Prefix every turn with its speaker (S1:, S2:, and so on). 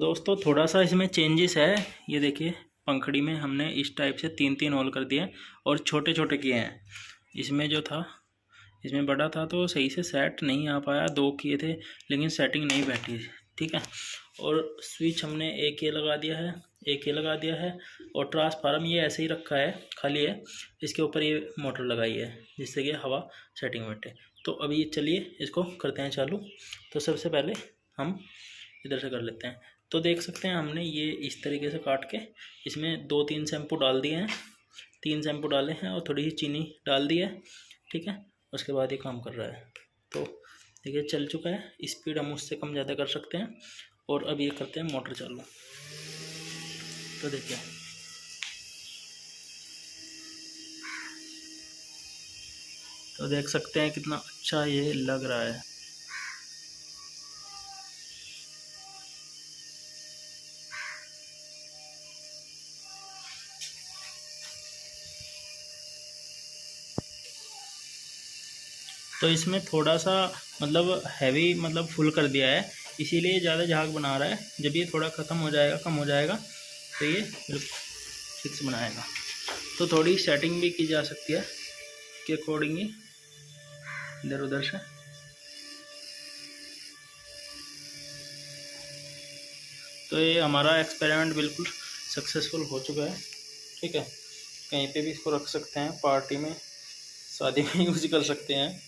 S1: दोस्तों थोड़ा सा इसमें चेंजेस है। ये देखिए पंखड़ी में हमने इस टाइप से 3-3 होल कर दिए और छोटे छोटे किए हैं। इसमें जो था, इसमें बड़ा था तो सही से सेट नहीं आ पाया, 2 किए थे लेकिन सेटिंग नहीं बैठी। ठीक है, और स्विच हमने एक ये लगा दिया है, एक ये लगा दिया है, और ट्रांसफार्मर ये ऐसे ही रखा है खाली है, इसके ऊपर ये मोटर लगाई है जिससे कि हवा सेटिंग बैठे। तो अभी चलिए इसको करते हैं चालू। तो सबसे पहले हम इधर से कर लेते हैं। तो देख सकते हैं हमने ये इस तरीके से काट के इसमें 2-3 शैम्पू डाल दिए हैं, 3 शैम्पू डाले हैं और थोड़ी सी चीनी डाल दी है। ठीक है, उसके बाद ये काम कर रहा है। तो देखिए चल चुका है, स्पीड हम उससे कम ज़्यादा कर सकते हैं। और अब ये करते हैं मोटर चालू। तो देखिए तो देख सकते हैं कितना अच्छा ये लग रहा है। तो इसमें थोड़ा सा मतलब हैवी मतलब फुल कर दिया है, इसीलिए ज़्यादा झाग बना रहा है। जब ये थोड़ा ख़त्म हो जाएगा, कम हो जाएगा, तो ये फिक्स बनाएगा। तो थोड़ी सेटिंग भी की जा सकती है के अकॉर्डिंग ही इधर उधर से। तो ये हमारा एक्सपेरिमेंट बिल्कुल सक्सेसफुल हो चुका है। ठीक है, कहीं पे भी इसको रख सकते हैं, पार्टी में, शादी में यूज़ कर सकते हैं।